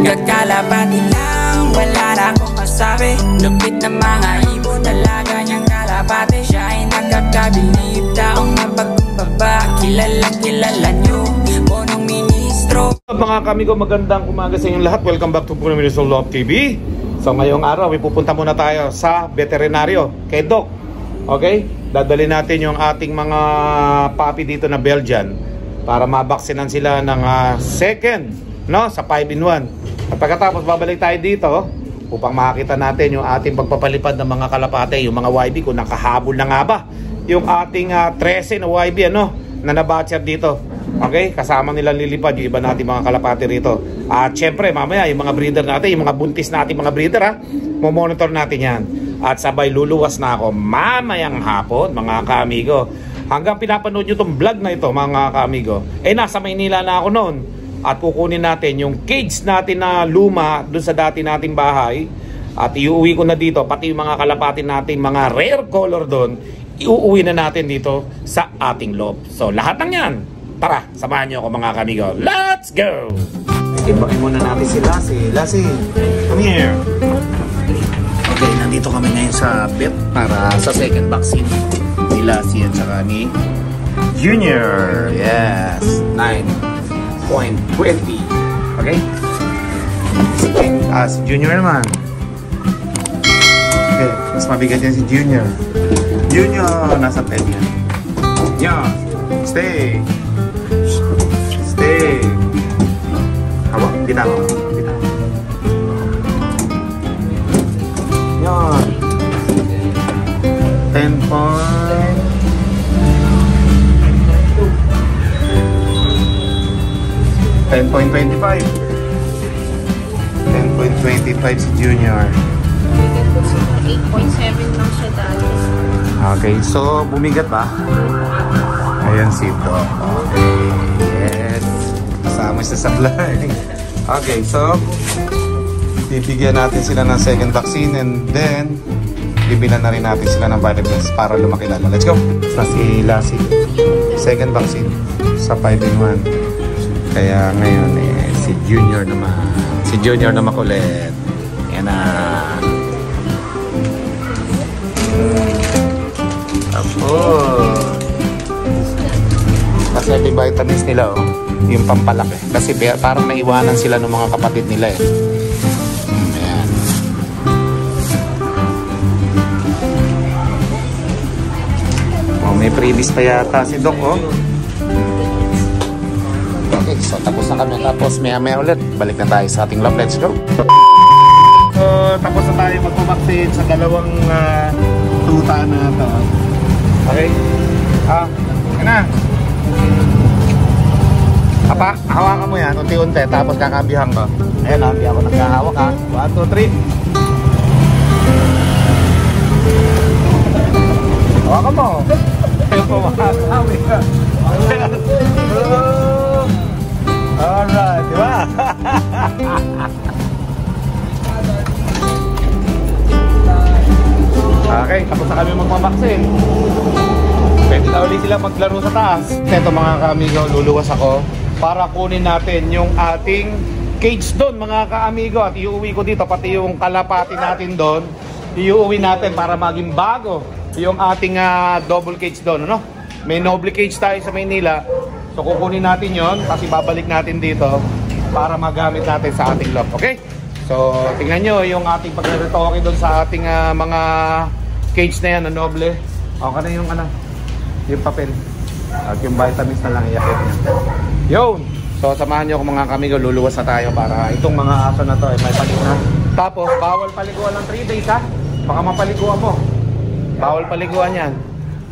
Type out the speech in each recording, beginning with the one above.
Kakalapati lang, wala na akong masabi. Lupit na mga ibon, talaga niyang kalapati. Siya ay nakakabilib, taong mapagkumbaba. Kilalang kilala niyo, punong ministro. Mga kami ko, magandang umaga sa inyong lahat. Welcome back to Punong Ministro Love TV. So ngayong araw, pupunta muna tayo sa veterinaryo kay Doc. Okay? Dadali natin yung ating mga puppy dito na Belgian para mabaksinan sila ng second, no? Sa 5-in-1. At pagkatapos babalik tayo dito upang makita natin yung ating pagpapalipad ng mga kalapate, yung mga YB kung nakahabol na nga ba yung ating 13 na YB na nabatcher dito. Okay? Kasama nila lilipad yung iba natin mga kalapate rito. At syempre mamaya yung mga breeder natin, yung mga buntis natin mga breeder monitor natin yan. At sabay luluwas na ako mamayang hapon mga kaamigo. Hanggang pinapanood nyo itong vlog na ito mga kaamigo, nasa Maynila na ako noon. At kukunin natin yung cage natin na luma dun sa dati nating bahay. At iuwi ko na dito, pati yung mga kalapatin natin, mga rare color doon, iuwi na natin dito sa ating loob. So lahat ng yan, tara, samahan nyo ako mga kamigo. Let's go! Ibakin muna natin si Lassie, come here. Okay, nandito kami ngayon sa vet para sa second vaccine ni Lassie at saka ni Junior. Yes, 9.20. Okay? Si Junior naman. Okay, mas mabigat yan si Junior. Junior, nasa pen yan. Yan. Stay. Stay. Hawak, bitaw. Yan. 10 point. 10.25 si Junior. 8.7 lang siya dati. Okay, so bumigat ba? Ayan si Doc. Okay, yes. Kasama siya sa vlog. Okay, so bibigyan natin sila ng second vaccine and then bibilan na rin natin sila ng vitamins para lumakilala. Let's go! Sa si Lassie. Second vaccine sa 5-in-1. Kaya ngayon si Junior naman. Si Junior na makulit. Yan na. Tapos kasi may vitamins nila yung pampalaki. Kasi parang naiwanan sila ng mga kapatid nila Ayan. May previous pa yata si Doc Okay, so tapos na kami. Tapos maya ulit, balik na tayo sa ating lab. Let's go! So, tapos na tayo magpabaksin sa dalawang tuta na ito. Okay? Yan na. Hawakan mo yan, unti-unti, tapos kakabihan ko. Ayan hindi ako nagkahawak 1, 2, 3. Hawakan mo. Ayaw po makasabi ka. Alright, diba? Okay, tapos na kami magmamaksin. Pwede na ulit sila maglaro sa taas. Ito mga kaamigo, luluwas ako para kunin natin yung ating cage doon mga kaamigo. At iuwi ko dito, pati yung kalapati natin doon, iuwi natin para maging bago yung ating double cage doon. May noble cage tayo sa Maynila. So kukunin natin yon, kasi babalik natin dito para magamit natin sa ating loob. Okay? So tingnan nyo yung ating pagre-retoke doon sa ating mga cage na yan na noble. Okay na yung yung papel at yung vitamins na lang iakit niya. Yun! So samahan nyo ako mga kamigo, luluwas na tayo para itong mga aso na to may palig na. Tapos bawal paliguan ng 3 days baka mapaliguan mo. Bawal paliguan yan.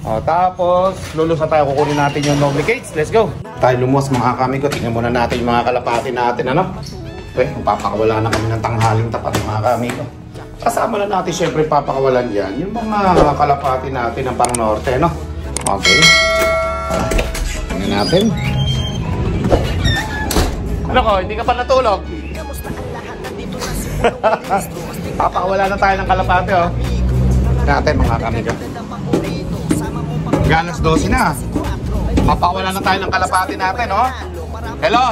Tapos lulus na tayo, kukunin natin yung noble cage. Let's go! Tayo lumuwas mga kamigo, tingnan muna natin yung mga kalapati natin papakawala na kami ng tanghaling tapat mga kamigo. Kasama na natin syempre papakawalan dyan yung mga kalapati natin ng pang norte Okay. Tingnan natin. Ano ko, hindi ka pa natulog? Papakawala na tayo ng kalapati natin mga kamigo. Galas 12 na. Papakawala na tayo ng kalapati natin Hello?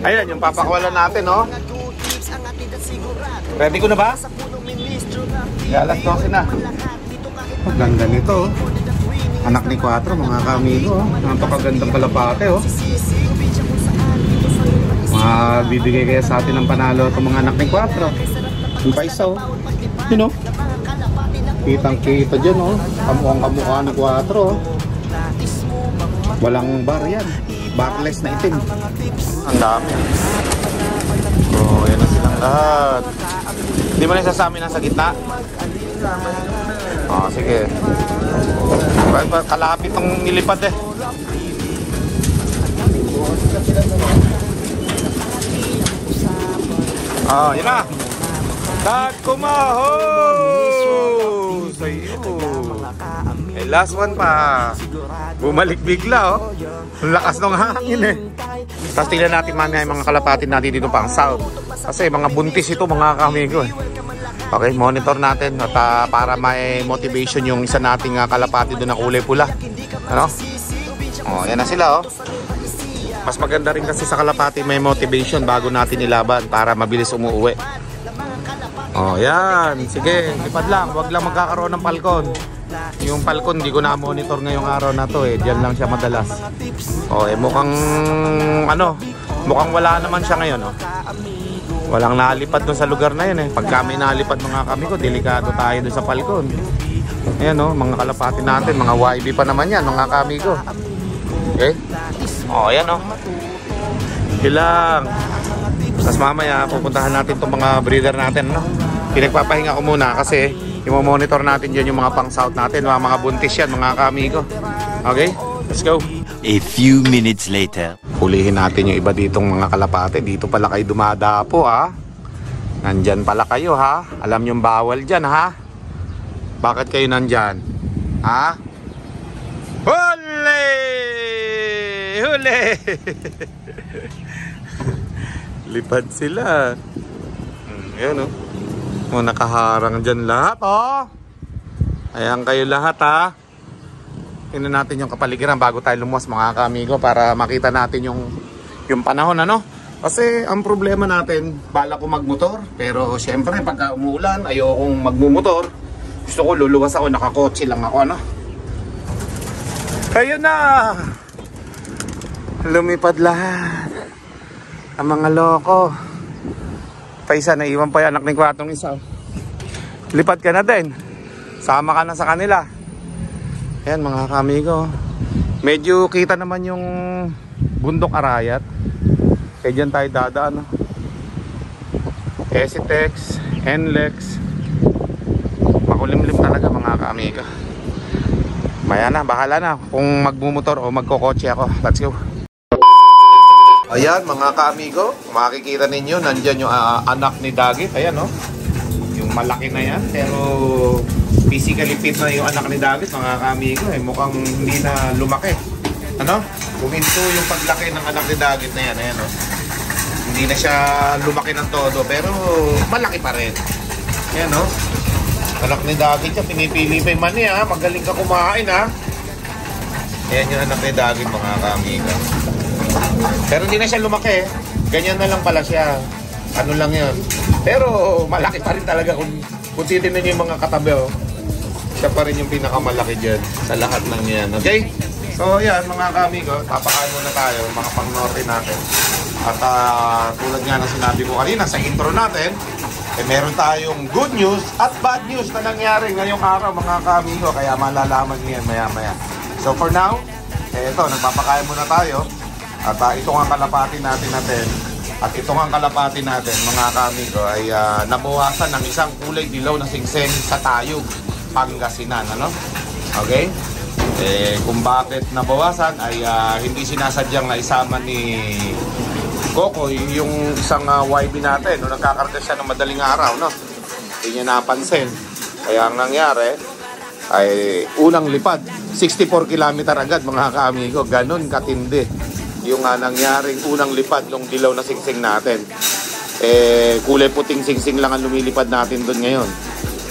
Ayan, yung papakawalan natin, no? Ready ko na ba? Alas 12 na. Ang ganda nito, oh. Anak ni Quatro, mga kamigo, oh. Napakagandang kalapate, oh. Bibigay kaya sa atin ng panalo itong mga anak ni Quatro. Yung paisa, oh. Yun, oh. Kitang-kita dyan, oh. Kamukhang-kamukha ni Quatro, oh. Walang bar yan. Barless na itim. Ang dami. Oh, yan na silang lahat. Hindi mo na isasami nasa gitna? Oh, sige. Kalapit ang nilipad eh. Oh, yun na. Takumaho! Sa'yo. Eh, last one pa. Bumalik bigla, oh. Ang lakas ng hangin eh. Tapos tingnan natin mamaya yung mga kalapatin natin dito pang south. Kasi mga buntis ito, mga kamigo eh. Okay, monitor natin at para may motivation yung isa nating kalapati doon na kulay pula. Ano? Oh, yan na sila, oh. Mas maganda rin kasi sa kalapati may motivation bago natin ilaban para mabilis umuwi. Oh, yan. Sige, lipad lang. Huwag lang magkakaroon ng palkon. Yung palkon, di ko na-monitor ngayong araw na to eh. Diyan lang siya madalas. Oh, eh mukhang ano, mukhang wala naman siya ngayon, oh. Walang nalipad doon sa lugar na yun eh. Pagka may nalipad mga kami ko, delikado tayo doon sa palkon. Ayan, oh, mga kalapati natin, mga YB pa naman yan, mga kami ko. Okay? Oh, ayan, oh. Ilang. Tapos mamaya pupuntahan natin itong mga breeder natin, no? Pinagpapahinga ko muna kasi i-monitor natin dyan yung mga pang south natin, mga buntis yan, mga kamigo. Okay, let's go. A few minutes later. Hulihin natin yung iba ditong mga kalapate. Dito pala kayo dumadapo, ha? Nandyan pala kayo, ha? Alam nyo bawal dyan, ha? Bakit kayo nandyan? Ha? Huli! Huli! Lipad sila. Ayan, oh. O, nakaharang dyan lahat, oh. Ayan kayo lahat, ha. Tingnan natin yung kapaligiran bago tayo lumuwas, mga kamigo, para makita natin yung panahon, ano. Kasi ang problema natin, bala ko magmotor, pero syempre pagka umuulan, ayokong magmumotor. Gusto ko luluwas ako, nakakotse lang ako, ano. Ayun na. Lumipad lahat. Ang mga loko. Paisa, naiwan pa yung anak ni Kwatong isa. Lipad ka na din. Sama ka na sa kanila. Ayan, mga kamigo. Medyo kita naman yung bundok Arayat. Kaya dyan tayo dadaan, no? Esitex, Enlex. Makulimlim talaga, mga kamigo. Maya na, bahala na kung magmumotor o magkokotse ako. Let's go. Ayan, mga kaamigo, makikita ninyo, nandyan yung anak ni Dagit. Ayan, no? Yung malaki na yan. Pero physically fit na yung anak ni Dagit, mga kaamigo. Eh, mukhang hindi na lumaki. Ano? Kuminto yung paglaki ng anak ni Dagit na yan. Ayan, no? Hindi na siya lumaki ng todo, pero malaki pa rin. Ayan, no? Anak ni Dagit siya, pinipili pa yung mani, ha? Magaling ka kumain, ha? Ayan yung anak ni Dagit, mga kaamigo. Pero hindi na siya lumaki. Ganyan na lang pala siya. Ano lang yun. Pero malaki pa rin talaga kung titignan niyo yung mga katabi, oh. Siya pa rin yung pinakamalaki dyan sa lahat ng yan. Okay? So yan, mga kamigo, papakain muna tayo, mga pang-norte natin. At tulad nga na sinabi ko kanina sa intro natin, eh, meron tayong good news at bad news na nangyari ngayong araw, mga kamigo. Kaya malalaman niyan maya-maya. So for now, ito, nagpapakain muna tayo. At ito nga kalapati natin. At ito nga kalapati natin, mga kamigo, ay nabawasan ng isang kulay dilaw na singseng sa Tayug, Pangasinan, ano? Okay? Kung bakit nabawasan ay hindi sinasadyang na isama ni Coco yung isang YB natin nung nagkakarga siya ng madaling araw, no? Hindi niya napansin. Kaya ang nangyari ay unang lipad, 64 km agad, mga kaamigo. Ganon katindi yung nangyaring unang lipad ng dilaw na singsing natin. Kulay puting singsing lang ang lumilipad natin doon ngayon.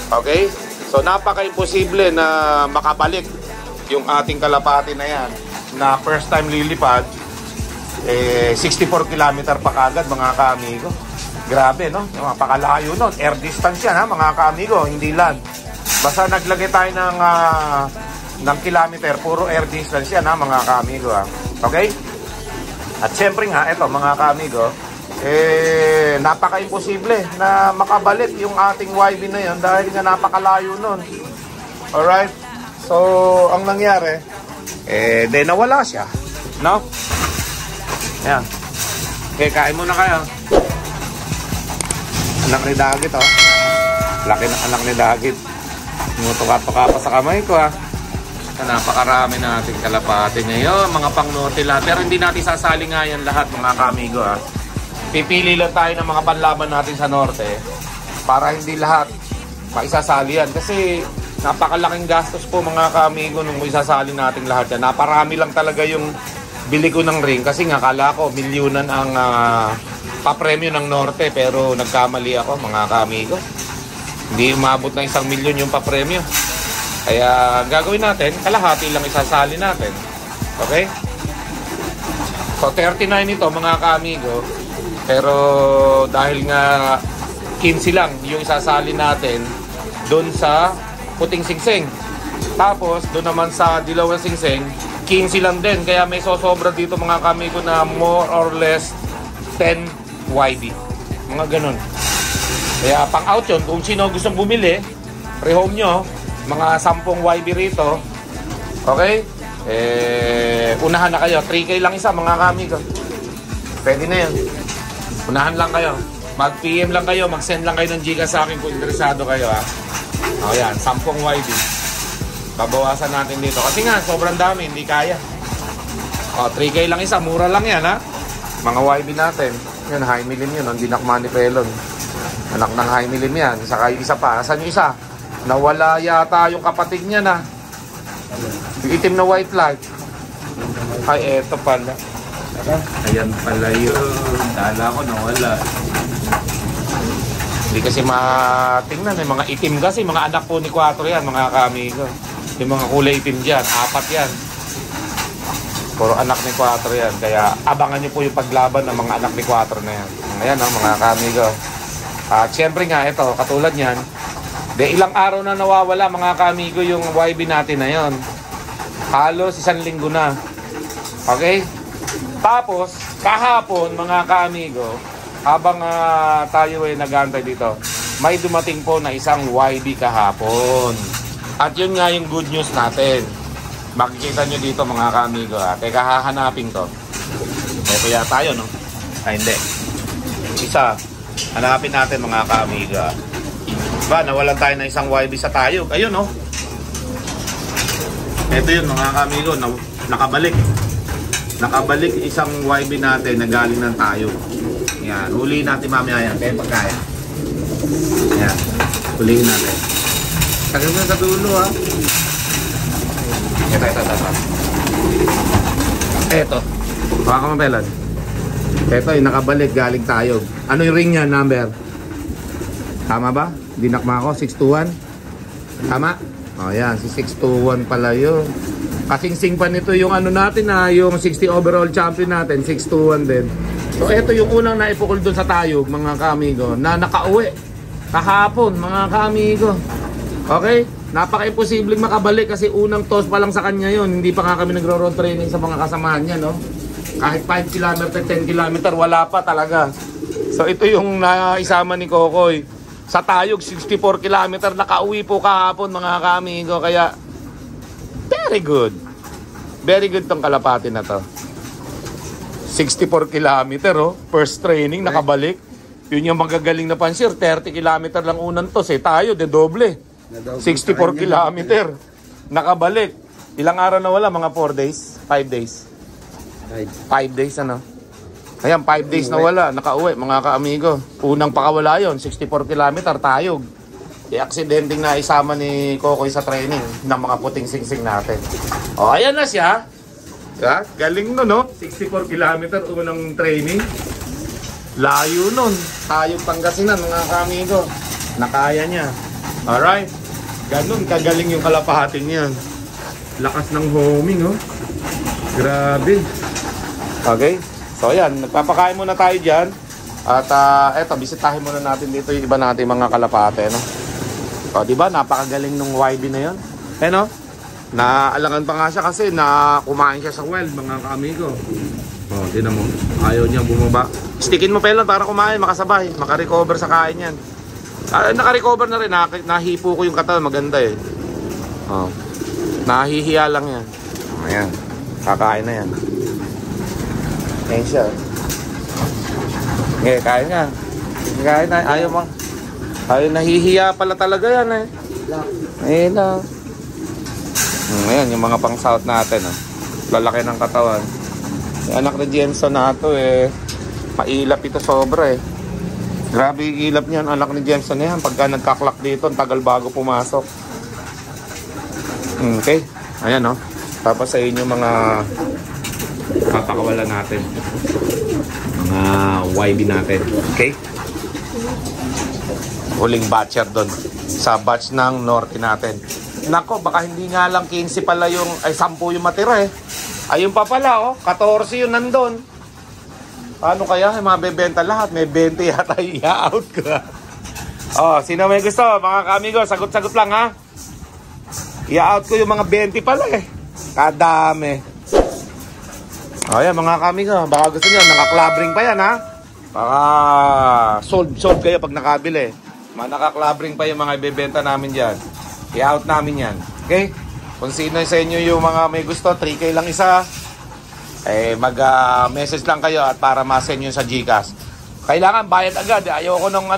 Okay? So napaka-imposible na makabalik yung ating kalapati na yan na first time lilipad. 64 kilometer pa kagad mga kaamigo. Grabe, no? Napakalayo nun. Air distance yan, ha, mga kaamigo, hindi land. Basta naglagay tayo ng kilometer, puro air distance yan, ha, mga kaamigo, ha. Okay? At syempre nga, eto mga kaamigo, napaka-imposible na makabalik yung ating YB na yun dahil nga napakalayo nun. Alright? So, ang nangyari, nawala siya. No? Ayan. Okay, kain muna kayo. Anak ni Dagit, oh. Laki ng anak ni Dagit. Mutuka-tuka pa sa kamay ko, ha. Napakarami nating kalapati ngayon, mga pang-nutila. Pero hindi natin sasali nga yan lahat, mga kamigo, ha. Pipili lang tayo ng mga panlaban natin sa norte para hindi lahat maisasali yan. Kasi napakalaking gastos po, mga kamigo, nung isasali natin lahat yan. Naparami lang talaga yung bili ko ng ring kasi nga kala ko milyunan ang papremyo ng norte, pero nagkamali ako, mga kamigo. Hindi umabot na 1 milyon yung papremyo. Kaya gagawin natin, kalahati lang isasali natin. Okay? So 39 ito, mga kamigo. Pero dahil nga 15 lang yung isasali natin doon sa Puting Singsing. Tapos doon naman sa Dilaw ng Singsing, 15 lang din. Kaya may sosobra dito, mga kamigo, na more or less 10 YB. Mga ganun. Kaya pang out yun. Kung sino gustong bumili, rehome nyo, mga 10 YB rito. Okay? Unahan na kayo. 3K lang isa, mga kamigo. Pwede na yun. Unahan lang kayo. Mag-PM lang kayo. Mag-send lang kayo ng Gcash sa akin kung interesado kayo, ha. O yan, 10 YB. Babawasan natin dito. Kasi nga, sobrang dami. Hindi kaya. O, 3K lang isa. Mura lang yan, ha. Mga YB natin. Yan, high milim yun. Ang dinak manipelon. Anak ng high milim yan. Saka yung isa pa. Asan yung isa? Nawala yata yung kapatid niya na. Yung itim na white light. Ay, eto pala. Ayan pala yun. Dala ko nawala. Hindi kasi matingnan. May mga itim kasi. Mga anak po ni 4 yan, mga kamigo. Yung mga kulay itim dyan. 4 yan. Puro anak ni 4 yan. Kaya abangan nyo po yung paglaban ng mga anak ni 4 na yan. Ayan, mga kamigo. At syempre nga, ito, katulad yan. Ilang araw na nawawala, mga kamigo, yung YB natin na yon. Halos 1 linggo na. Okay? Tapos, kahapon, mga kamigo, habang tayo ay nag-aantay dito, may dumating po na isang YB kahapon. At yun nga yung good news natin. Makikita nyo dito, mga kamigo, ha. Teka, hahanapin to. Ito yata yun, no? Ay, hindi. Isa, hanapin natin, mga kamigo, ha. Ba, nawalan tayo na isang YB sa Tayog. Ayun, no? Ito yun, mga kamigo, nakabalik. Nakabalik isang YB natin na galing ng Tayog. Yan, huliin natin mamaya yan. Kaya pagkaya. Yan, huliin natin. Tagal mo sa dulo, ha? Ito. Baka ka mapelan. Ito, yung nakabalik galing Tayog. Ano yung ring niya, number? Tama ba? Dinakma ako, 621. Tama? O yan, si 621 pala yun. Kasing-sing pa nito yung ano natin, ha, yung 60 overall champion natin, 621 din. So ito yung unang naipukol dun sa Tayog, mga kamigo, na nakauwi kahapon, mga kamigo. Okay? Napaka-imposibleng makabalik kasi unang toss pa lang sa kanya yun. Hindi pa nga kami nagro-road training sa mga kasamahan niya, no? Kahit 5 km, 10 km, wala pa talaga. So ito yung naisama ni Kokoy. Sa Tayog, 64 km, nakauwi po kahapon, mga kamigo. Kaya, very good. Very good tong kalapati na to. 64 km, oh. First training, nakabalik. Yun yung magagaling na pansir. 30 km lang unang tos, eh. Tayo, de doble. 64 km. Nakabalik. Ilang araw na wala? Mga 4 days? 5 days? 5 days, ano? Ayan, 5 days na wala. Nakauwi, mga kaamigo. Unang pakawala yon, 64 km, Tayog. I-accidenting na isama ni Kokoy sa training ng mga Puting Singsing natin. O, ayan na siya. Ya, galing no, no? 64 km unang training. Layo nun. Tayog Pangasinan, mga kaamigo. Nakaya niya. Alright. Ganun, kagaling yung kalapahating niya. Lakas ng homing, oh. Grabe. Okay. So ayan, nagpapakain muna tayo dyan. At eto, bisitahin muna natin dito yung iba natin mga kalapate, no? O, diba? Napakagaling nung YB na yun. Eh, no? Naalangan pa nga siya kasi na kumain siya sa well, mga kaamigo. O, tinan mo. Ayaw niya bumaba. Stickin mo pa yun para kumain, makasabay. Makarecover sa kain yan. Nakarecover na rin. Nahipo ko yung katawan. Maganda eh. O, nahihiya lang yan. Ayan. Kakain na yan. Ayan siya. Okay, kain nga. Kain na. Ayaw mo. Ayaw, nahihiya pala talaga yan eh. Ayun na. Ayan, yung mga pang-south natin. Lalaki ng katawan. Yung anak ni Jameson na ito eh. Mailap ito sobra eh. Grabe yung ilap niyan. Anak ni Jameson na yan. Pagka nagkaklak dito, ang tagal bago pumasok. Okay. Ayan o. Tapos sa inyo mga papakawalan natin. Mga YB natin. Okay? Huling batcher doon. Sa batch ng norte natin. Nako, baka hindi nga lang 15 pala yung, ay 10 yung matira eh. Ayun pa pala oh, 14 yung nandun. Paano kaya? Mabebenta lahat. May 20 yata i-out ko. Oh, sino may gusto? Mga kamigo, sagot-sagot lang ha. I-out ko yung mga 20 pala eh. Kadami. Oh, yan mga kamigo. Baka gusto nyo, nakaklabring pa yan ha. Baka sold kayo pag nakabili. Nakaklabring pa yung mga ibebenta namin dyan. I-out namin yan. Okay? Kung sino sa inyo yung mga may gusto, 3K lang isa. Eh, mag-message lang kayo at para ma-send yun sa GCash. Kailangan bayad agad. Ayoko nung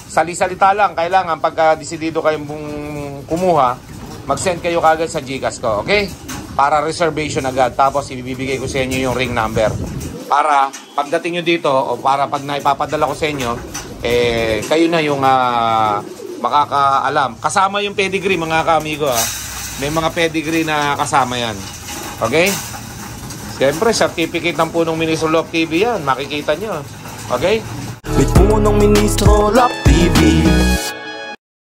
sali-salita lang. Kailangan pagka desidido kayong kumuha, mag-send kayo kagad sa GCash ko. Okay? Para reservation agad. Tapos ibibigay ko sa inyo yung ring number. Para pagdating nyo dito, o para pag naipapadala ko sa inyo, eh, kayo na yung makakaalam. Kasama yung pedigree mga kaamigo ha. May mga pedigree na kasama yan. Okay? Siyempre, certificate ng Punong Ministro Love TV yan. Makikita nyo. Okay? With Punong Ministro Love TV.